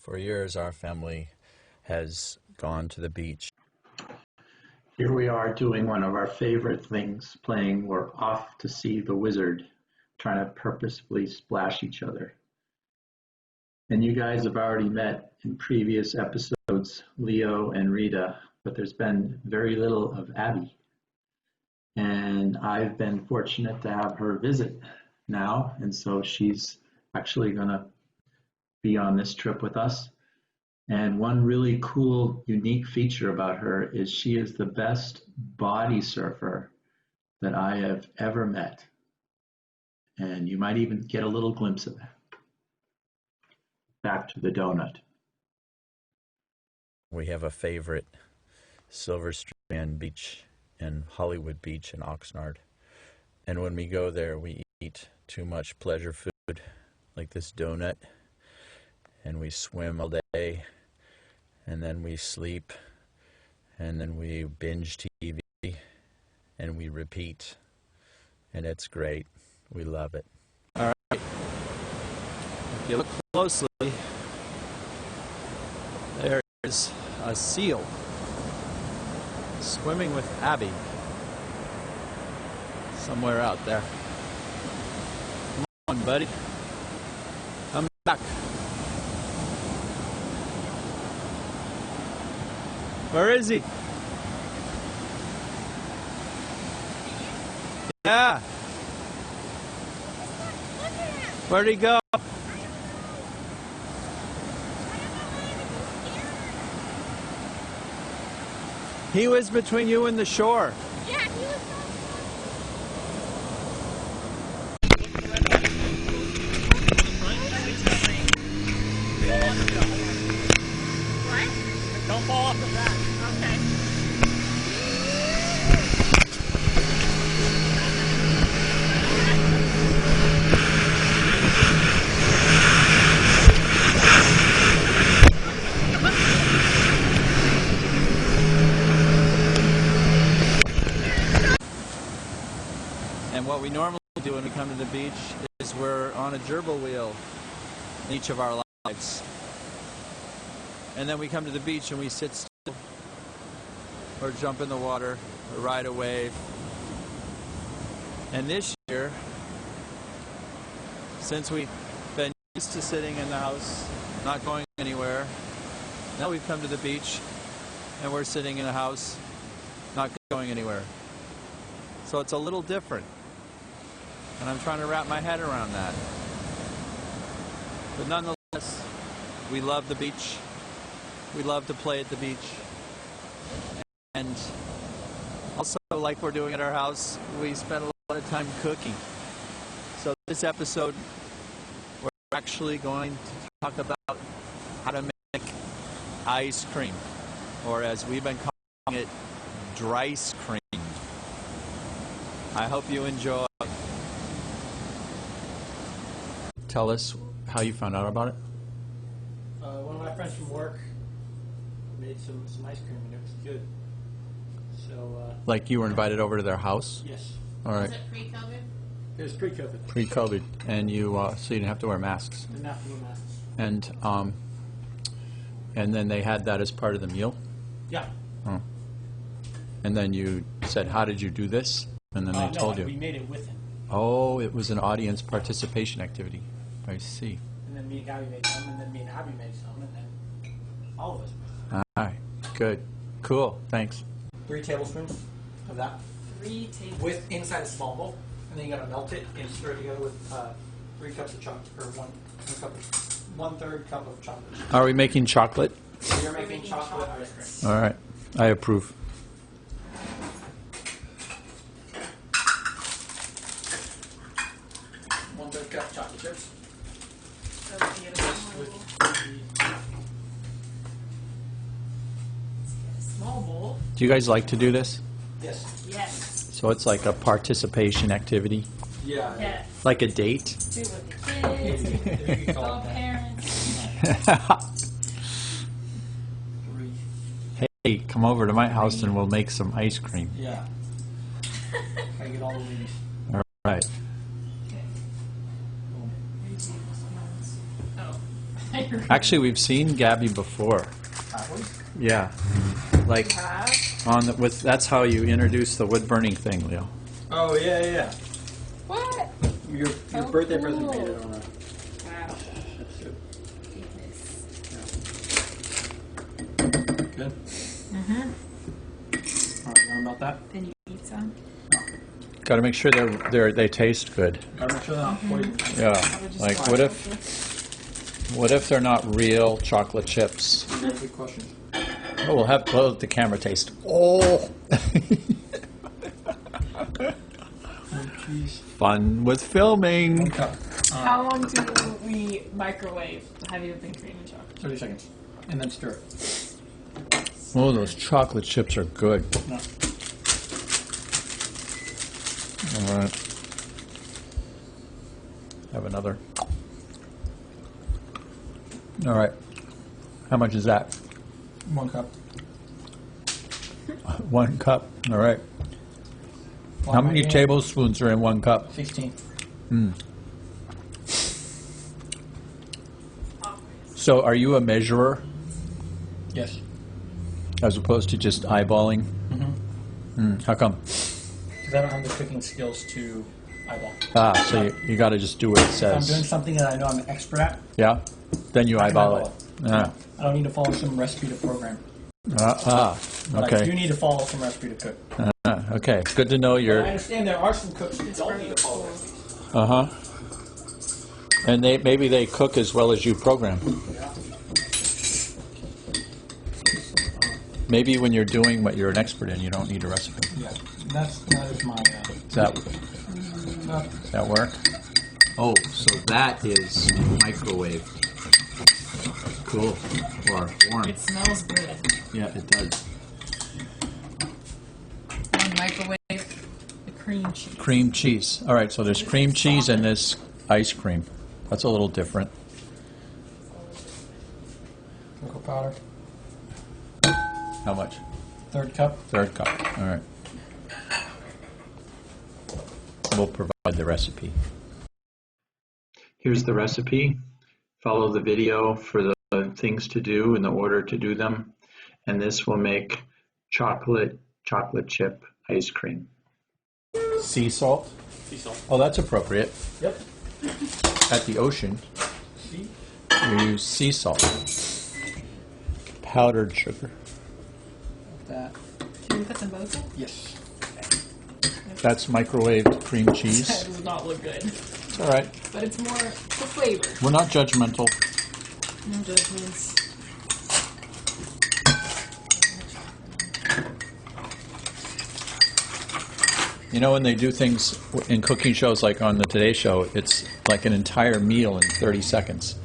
For years, our family has gone to the beach. Here we are doing one of our favorite things, playing We're Off to See the Wizard, trying to purposefully splash each other. And you guys have already met in previous episodes, Leo and Rita, but there's been very little of Abby. And I've been fortunate to have her visit now, and so she's actually going to be on this trip with us. And one really cool, unique feature about her is she is the best body surfer that I have ever met. And you might even get a little glimpse of that. Back to the donut. We have a favorite, Silver Strand Beach and Hollywood Beach in Oxnard. And when we go there, we eat too much pleasure food, like this donut, and we swim all day. And then we sleep, and then we binge TV, and we repeat, and it's great. We love it. All right. If you look closely, there is a seal swimming with Abby somewhere out there. Come on, buddy. Come back. Where is he? Yeah. Where'd he go? He was between you and the shore. Yeah, he was. What? Don't fall off the back. Okay. And what we normally do when we come to the beach is we're on a gerbil wheel in each of our lives. And then we come to the beach and we sit still, or jump in the water, or ride a wave. And this year, since we've been used to sitting in the house, not going anywhere, now we've come to the beach and we're sitting in a house, not going anywhere. So it's a little different. And I'm trying to wrap my head around that. But nonetheless, we love the beach. We love to play at the beach. And also, like we're doing at our house, we spend a lot of time cooking. So this episode, we're actually going to talk about how to make ice cream. Or as we've been calling it, dry-ice cream. I hope you enjoy. Tell us how you found out about it. One of my friends from work made some ice cream and it was good. So Like you were invited over to their house? yes, All right. Was it pre-COVID? it was pre-COVID. Pre-COVID, and you so you didn't have to wear masks. Didn't have to wear masks. And then they had that as part of the meal. Yeah. Oh. And then you said, "How did you do this?" And then they told no, you. we made it with him. Oh, it was an audience participation activity. I see. And then me and Gabby made some, and then me and Abby made some, and then all of us made some. All right. Good. Cool. Thanks. 3 tablespoons of that 3 tablespoons. with inside a small bowl, and then you gotta melt it and stir it together with 3 cups of chocolate, or 1/3 cup of chocolate. Are we making chocolate? So you're making chocolate ice cream. All right. I approve. One-third cup chocolate chips. So beautiful. A small bowl. Do you guys like to do this? Yes. Yes. So it's like a participation activity, Yeah. Yes. like a date. Do it with the kids. You can call All it that. parents. 3. Hey, come over to my house and we'll make some ice cream. Yeah. I get all the leaves. All right. Okay. 3 tablespoons. Oh. Actually, we've seen Gabby before. Yeah, like on the with. That's how you introduce the wood burning thing, Leo. Oh, yeah. What? Your Oh, birthday cool. present made it on a Wow. episode. Goodness. Good. Mm-hmm. All right, you want to melt that? Then you eat some. Got to make sure they taste good. Gotta make sure they're not poison. Yeah, Probably just like fly what if they're not real chocolate chips? Good question. Oh, we'll have both the camera taste. Oh, Cheese. fun with filming. 1 cup. How long do we microwave heavy whipping cream and chocolate? 30 seconds. And then stir it. Oh, those chocolate chips are good. No. All right. Have another. All right. How much is that? 1 cup. 1 cup. All right. How many tablespoons are in 1 cup? 16. So are you a measurer Yes. as opposed to just eyeballing? Mm-hmm. How come? Because I don't have the cooking skills to eyeball. So you got to just do what it If I'm doing says. something that I know I'm an expert at, Yeah? Then you I can eyeball it. eyeball I don't need to follow some recipe to program. But I do Okay. need to follow some recipe to cook. Okay. Good to know I you're. understand there are some cooks who don't need to follow recipes. And maybe they cook as well as you program. Yeah. Maybe when you're doing what you're an expert in, you don't need a recipe. Yeah. That is my. Does that work? Oh, so that is microwave. Cool. Or warm. It smells good. Yeah, it does. And microwave the cream cheese. Cream cheese. All right, so there's cream cheese and this ice cream. That's a little different. Cocoa powder. How much? 1/3 cup. 1/3 cup. All right. We'll provide the recipe. Here's the recipe. Follow the video for the things to do in the order to do them. And this will make chocolate chip ice cream. Sea salt. Sea salt. Oh, that's appropriate. Yep. At the ocean, See? you use sea salt. Powdered sugar. That. Can we put them both in? Yes. That's microwaved cream That cheese. does not look good. It's all right. But it's more the flavor. We're not judgmental. No judgments. You know, when they do things in cooking shows like on the Today Show, it's like an entire meal in 30 seconds.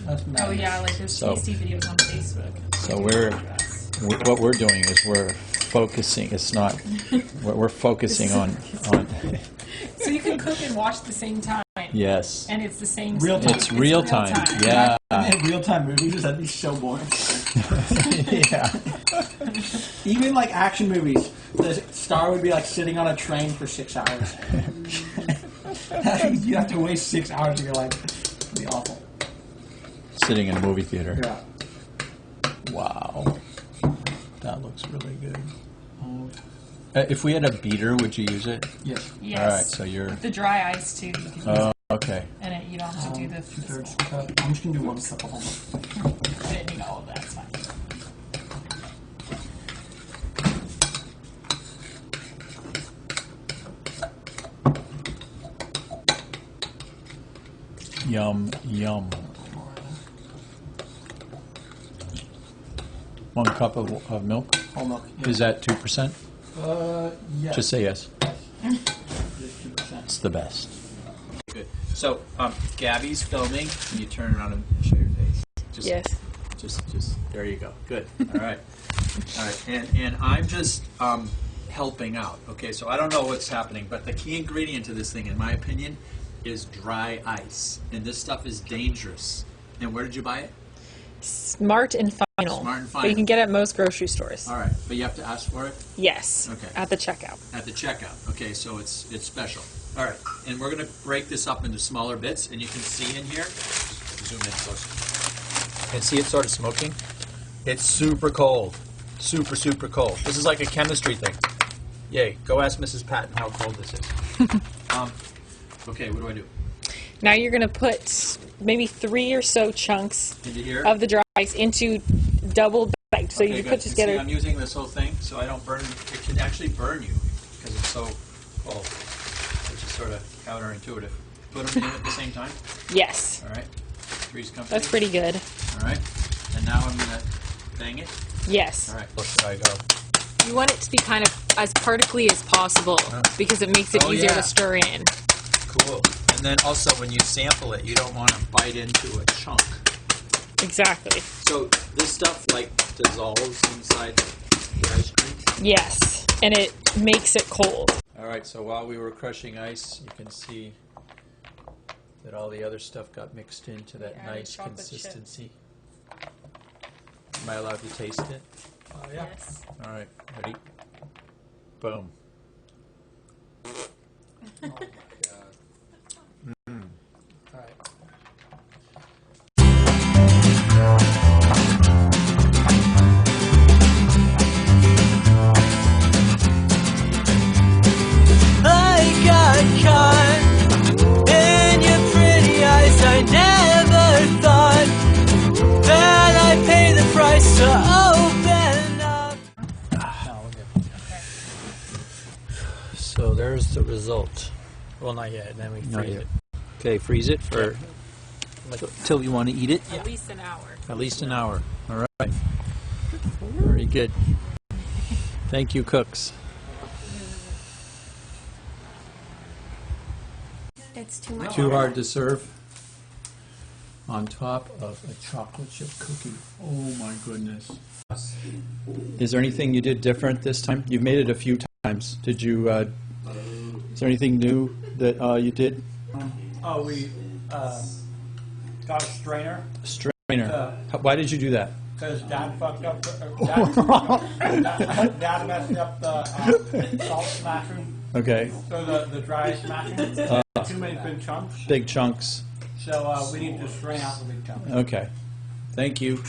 That's Oh yeah, like those So- tasty videos on Facebook. So what we're doing is we're focusing. It's not. We're focusing on. So you can cook and watch at the same time. Yes. And it's the same. Real time. It's real time. Yeah. And real-time movies, that'd be so boring. Yeah. Even like action movies, the star would be like sitting on a train for 6 hours. You have to waste 6 hours of your life. It'd be awful. Sitting in a movie theater. Yeah. Wow. That looks really good. If we had a beater, would you use it? Yes. Yes. All right. So you're. The dry ice too. You can use Oh, it, okay. and you don't have to do the 2/3 cup. I'm just gonna do 1 cup of almond. I didn't need all of that. It's fine. Yum, yum. 1 cup of milk. Whole milk. Yeah. Is that 2%? Yeah. Just say yes. Just 2%. It's the best. Good. So, Gabby's filming. Can you turn around and show your face? Just, Yes. Just. There you go. Good. All right. All right. And I'm just helping out. Okay. So I don't know what's happening, but the key ingredient to this thing, in my opinion, is dry ice. And this stuff is dangerous. And where did you buy it? Smart and Final. Smart and But you Final. can get it at most grocery stores. All right. But you have to ask for it Yes. Okay. At the checkout. at the checkout. Okay. So it's special. All right. And we're going to break this up into smaller bits. And you can see in here. Zoom in closer. And see it sort of smoking? It's super cold. Super, super cold. This is like a chemistry thing. Yay. Go ask Mrs. Patton how cold this is. Okay, what do I do? Now you're going to put maybe 3 or so chunks Into here? of the dry ice into double bagged. So Okay, you good. put And together. see, I'm using this whole thing so I don't burn. It can actually burn you because it's so cold, which is sort of counterintuitive. Put them in at the same time. Yes. All right. Three's Company. That's pretty good. All right. And now I'm going to bang it. Yes. All right. Where should I go? You want it to be kind of as particly as possible because it makes it Oh, easier yeah. to stir in. Cool. And then also when you sample it, you don't want to bite into a chunk. Exactly. So this stuff like dissolves inside the ice cream? Yes. And it makes it cold. All right, so while we were crushing ice, you can see that all the other stuff got mixed into that added nice chocolate consistency. Am I allowed to taste it? Oh, yeah. Yes. All right, ready? Boom. Oh, my God. All right. I got caught in your pretty eyes. I never thought that I'd pay the price to open up. So there's the result. Well, not yet. Then we Not freeze yet. it. Okay, freeze it for till you want to eat it. At least an hour. At least an hour. All right. Very good. Thank you, cooks. It's too much. Too hard to serve. On top of a chocolate chip cookie. Oh my goodness. Is there anything you did different this time? You've made it a few times. Did you? Is there anything new that you did? Oh, we got a strainer Strainer. Why did you do that? because Dad fucked up. Dad messed up the salt smashing. Okay. So the dry smashing. Too many big chunks. Big chunks. So we need to strain out the big chunks. Okay. Thank you.